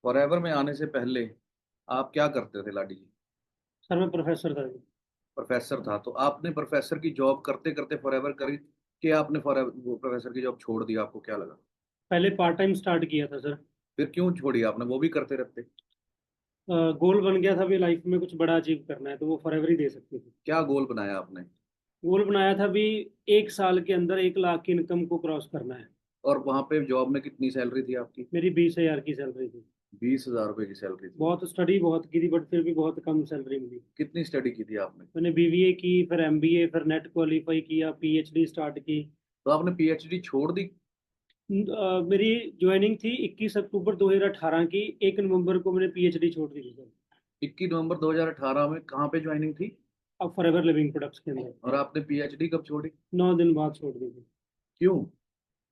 Forever में आने से पहले आप क्या करते थे लाडी जी? सर मैं प्रोफेसर था जी। प्रोफेसर था, तो आपने प्रोफेसर की जॉब करते करते फॉरएवर करी कि आपने फॉरएवर वो प्रोफेसर की जॉब छोड़ दी? आपको क्या लगा? पहले पार्ट टाइम स्टार्ट किया था सर। फिर क्यों छोड़ी आपने? वो भी करते रहते। गोल बन गया था भी लाइफ में कुछ बड़ा अचीव करना है तो वो फॉरएवर ही दे सकती थी। क्या गोल बनाया आपने? गोल बनाया था भी 1 साल के अंदर 1 लाख की इनकम को क्रॉस करना है। और वहां पे जॉब में कितनी सैलरी थी आपकी? मेरी 20,000 की सैलरी थी। 20,000 रुपए की सैलरी थी। बहुत स्टडी बहुत की थी बट फिर भी बहुत कम सैलरी मिली। कितनी स्टडी की थी आपने? मैंने बीबीए की, फिर एमबीए, फिर नेट क्वालिफाई किया, पीएचडी स्टार्ट की। तो आपने पीएचडी छोड़ दी? मेरी ज्वाइनिंग थी 21 अक्टूबर 2018 की। 1 नवंबर को मैंने पीएचडी छोड़ दी थी सर। 21 नवंबर 2018 में कहाँ पे ज्वाइनिंग थी? अब फॉरएवर लिविंग प्रोडक्ट्स के अंदर। और आपने पीएचडी कब छोड़ी? 9 दिन बाद छोड़ दी थी। क्यों?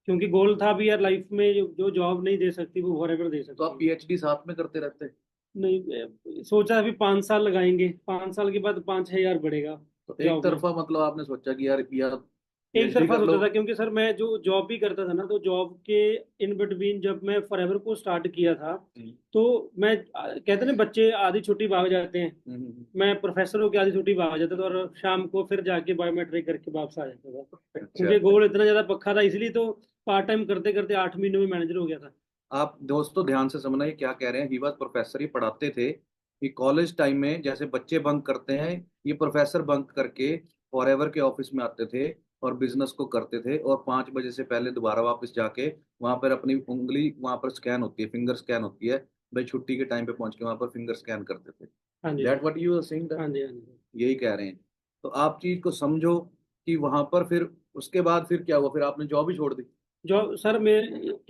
क्योंकि गोल था भी यार लाइफ में जो जॉब नहीं दे सकती वो फॉरएवर दे तो सकती आप है। पीएचडी साथ में करते रहते? नहीं, सोचा अभी 5 साल लगाएंगे, 5 साल के बाद 5-6 हजार बढ़ेगा तो एक जॉब में। तरफा मतलब आपने सोचा कि यार एक पीएचडी तरफा कर लो। सोचा था क्योंकि सर मैं जो जॉब भी करता था ना तो जॉब के इन बिटवीन जब मैं फॉरएवर को स्टार्ट किया था हम्म, तो मैं कहते ना बच्चे आधी छुट्टी भाग जाते हैं। हम्म, मैं प्रोफेसर होकर आधी छुट्टी भाग जाता था और शाम को फिर जाके बायोमेट्रिक करके वापस आ जाता था। अच्छा। क्योंकि गोल इतना ज्यादा पक्का था इसलिए तो पार्ट टाइम करते करते 8 महीनों में मैनेजर हो गया था। आप दोस्तों ध्यान से समझना ये क्या कह रहे हैं। ही वॉज प्रोफेसर, ये पढ़ाते थे कि कॉलेज टाइम में जैसे बच्चे बंक करते हैं, ये प्रोफेसर बंक करके फॉरएवर के ऑफिस में आते थे और बिजनेस को करते थे, और 5 बजे से पहले दोबारा वापस जाके वहां पर अपनी उंगली वहां पर स्कैन होती है, फिंगर स्कैन होती है, भाई छुट्टी के टाइम पे पहुंच के वहां पर फिंगर स्कैन करते थे। हाँ जी that sir. What you are saying? हाँ जी हाँ जी। यही कह रहे हैं। तो आप चीज को समझो कि वहां पर फिर उसके बाद फिर क्या हुआ? फिर आपने जॉब ही छोड़ दी? जो सर मैं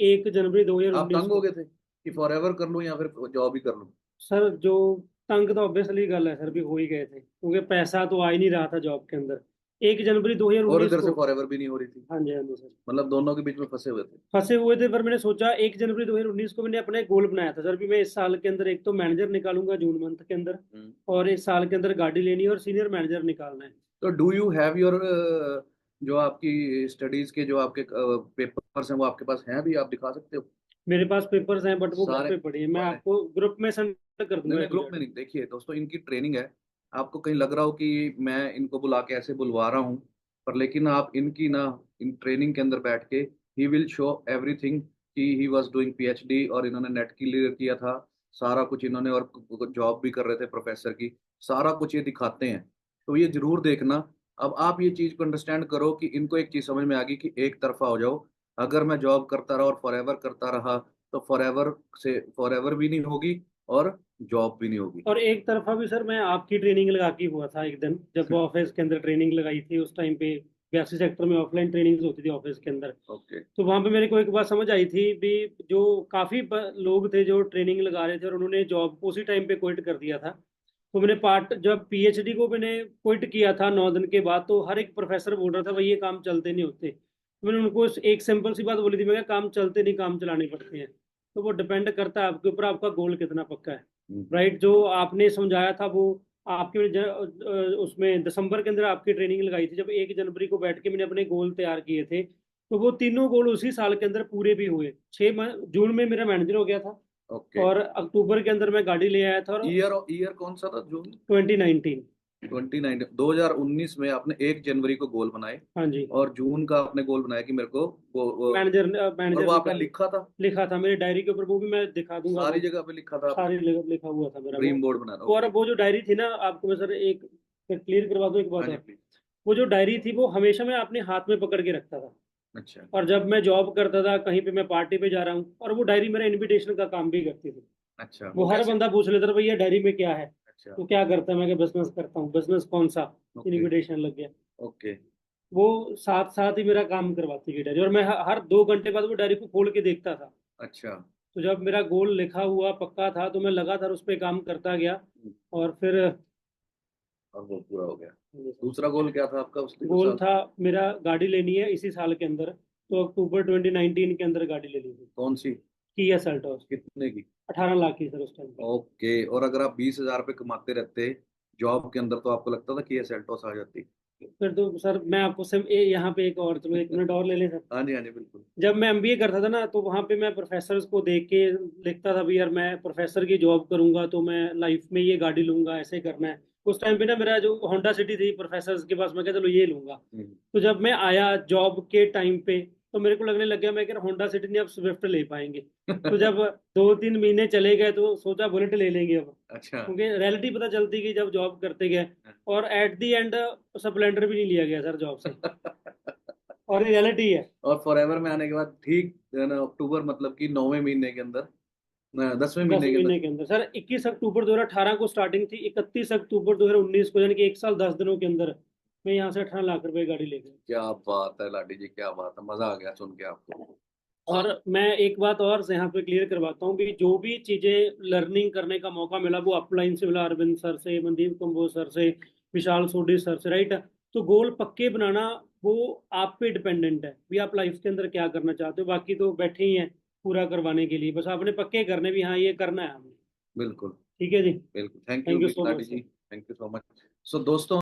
1 जनवरी दो हजार आप उन्नीस तंग हो को। गए थे कि फॉरएवर कर लूं या फिर जॉब ही कर लूं? सर जो तंग तो ऑब्वियसली गल है सर, भी हो ही गए थे क्योंकि पैसा तो आ ही नहीं रहा था जॉब के अंदर। 1 जनवरी दो हजार और उन्नीस इधर से को। फॉरएवर भी नहीं हो रही थी? हाँ जी हाँ जी सर। मतलब दोनों के बीच में फंसे हुए थे? फंसे हुए थे पर मैंने सोचा 1 जनवरी 2019 को मैंने अपना एक गोल बनाया था सर, भी मैं इस साल के अंदर एक तो मैनेजर निकालूंगा जून मंथ के अंदर। हम्म। और इस साल के अंदर गाड़ी लेनी है और सीनियर मैनेजर निकालना है। तो डू यू हैव योर जो आपकी स्टडीज के जो आपके पेपर्स हैं वो आपके पास हैं अभी? आप दिखा सकते हो? मेरे पास पेपर्स हैं बट वो घर सारे पे पड़ी है, मैं सारे? आपको ग्रुप में सेंड कर नहीं दूंगा नहीं, A to ग्रुप Z। में नहीं। देखिए दोस्तों, इनकी ट्रेनिंग है। आपको कहीं लग रहा हो कि मैं इनको बुला के ऐसे बुलवा रहा हूँ, पर लेकिन आप इनकी ना, इन ट्रेनिंग के अंदर बैठ के ही विल शो एवरीथिंग कि ही वॉज डूइंग पीएचडी और इन्होंने नेट क्लियर किया था, सारा कुछ इन्होंने, और जॉब भी कर रहे थे प्रोफेसर की, सारा कुछ ये दिखाते हैं। तो ये जरूर देखना। अब आप ये चीज को अंडरस्टैंड करो कि इनको एक चीज समझ में आ गई कि एक तरफा हो जाओ। अगर मैं जॉब करता रहा और फॉरएवर करता रहा तो फॉरएवर से फॉरएवर भी नहीं होगी और जॉब भी नहीं होगी। और एक तरफा भी सर मैं आपकी ट्रेनिंग लगा के हुआ था एक दिन, जब ऑफिस के अंदर ट्रेनिंग लगाई थी उस टाइम पे। 82 सेक्टर में ऑफलाइन ट्रेनिंग होती थी ऑफिस के अंदर। ओके। तो वहां पे मेरे को एक बात समझ आई थी भी, जो काफी लोग थे जो ट्रेनिंग लगा रहे थे और उन्होंने जॉब को उसी टाइम पे क्विट कर दिया था। तो मैंने पार्ट जब पीएचडी को मैंने क्विट किया था 9 दिन के बाद, तो हर एक प्रोफेसर बोल रहा था भाई ये काम चलते नहीं होते। तो मैंने उनको एक सिंपल सी बात बोली थी, मैं कहा काम चलते नहीं, काम चलाने पड़ते हैं। तो वो डिपेंड करता है आपके ऊपर, आपका गोल कितना पक्का है। राइट, जो आपने समझाया था वो आपके उसमें दिसंबर के अंदर आपकी ट्रेनिंग लगाई थी, जब 1 जनवरी को बैठ के मैंने अपने गोल तैयार किए थे। तो वो तीनों गोल उसी साल के अंदर पूरे भी हुए। जून में मेरा मैनेजर हो गया था। ओके। और अक्टूबर के अंदर मैं गाड़ी ले आया था। और ईयर ईयर कौन सा था? जून 2019। 2019 में आपने 1 जनवरी को गोल बनाए, हाँ जी। और जून का आपने गोल बनाया कि मेरे को मैनेजर और मैनेजर वो आपने निकाल। लिखा था? लिखा था मेरी डायरी के ऊपर, वो भी मैं दिखा दूंगा सारी वो। जगह पे लिखा था आपने? सारी लिखा हुआ था मेरा वो। ड्रीम बोर्ड बनाना। और ओके। वो जो डायरी थी ना, आपको मैं सर एक क्लियर करवा दूं एक बात हाँ जी और। प्लीज। वो जो डायरी थी वो हमेशा मैं अपने हाथ में पकड़ के रखता था। अच्छा। और जब मैं जॉब करता था कहीं पे, मैं पार्टी पे जा रहा हूँ, और वो डायरी मेरा इनविटेशन का काम भी करती थी। अच्छा वो वो हर कैसे? बंदा पूछ लेता था भैया डायरी में क्या है। अच्छा। तो क्या करता है, मैं बिजनेस करता हूँ। बिजनेस कौन सा? ओके। इनविटेशन लग गया। ओके। वो साथ साथ ही मेरा काम करवाती थी डायरी, और मैं हर 2 घंटे बाद वो डायरी को खोल के देखता था। अच्छा। तो जब मेरा गोल लिखा हुआ पक्का था तो मैं लगातार उस पर काम करता गया। और फिर और वो पूरा हो गया। दूसरा गोल क्या था आपका उस गोल साल? था मेरा गाड़ी लेनी है इसी साल के अंदर। तो अक्टूबर 2019 के अंदर गाड़ी लेनी थी। कौन सी? Kia Seltos. कितने की? 18 लाख की सर उस टाइम पे। ओके। और अगर आप 20,000 रुपये कमाते रहते जॉब के अंदर तो आपको लगता था कि ये सेल्टोस आ जाती? फिर तो सर मैं आपको सिर्फ यहाँ पे एक और, चलो 1 मिनट और ले लें सर। हाँ जी, हाँ जी, बिल्कुल। जब मैं एमबीए करता था ना, तो वहाँ पे मैं प्रोफेसर्स को देख के लिखता था भी यार मैं प्रोफेसर की जॉब करूंगा तो मैं लाइफ में ये गाड़ी लूंगा, ऐसे करना है। उस टाइम पे ना मेरा जो होंडा सिटी थी प्रोफेसर्स के पास, मैं कहा चलो ये लूंगा। हम्म। तो जब मैं आया जॉब के टाइम पे, तो मेरे को लगने लग गया मैं कि होंडा सिटी नहीं, अब स्विफ्ट ले पाएंगे। तो जब 2-3 महीने चले गए तो सोचा बुलेट ले लेंगे अब, अच्छा। क्योंकि रियलिटी पता चलती गई जब जॉब करते गए। और एट दी एंड स्प्लेंडर भी नहीं लिया गया सर जॉब से, और ये रियलिटी है। और फॉरएवर में आने के बाद ठीक है ना, अक्टूबर मतलब कि 9वें महीने के अंदर, 10वें महीने 10 के अंदर। महीने के अंदर सर, 21 अक्टूबर 2018 को स्टार्टिंग थी, 31 अक्टूबर 2019 को, यानी कि 1 साल 10 दिनों के अंदर मैं यहाँ से 18 लाख रुपए गाड़ी ले गया। क्या बात है लाडी जी, क्या बात है, मजा आ गया सुन के आपको। और मैं एक बात और यहाँ पे क्लियर करवाता हूँ कि जो भी चीजें लर्निंग करने का मौका मिला वो अपलाइन से मिला, अरविंद सर से, मनदीप कंबोज सर से, विशाल सोडी सर से, राइट। तो गोल पक्के बनाना वो आप पे डिपेंडेंट है भी, आप लाइफ के अंदर क्या करना चाहते हो। बाकी तो बैठे ही हैं पूरा करवाने के लिए, बस आपने पक्के करने भी, हाँ ये करना है हमें। बिल्कुल। ठीक है जी। बिल्कुल, thank you thank you so लाडी मच जी, sir. Thank you so much. So दोस्तों,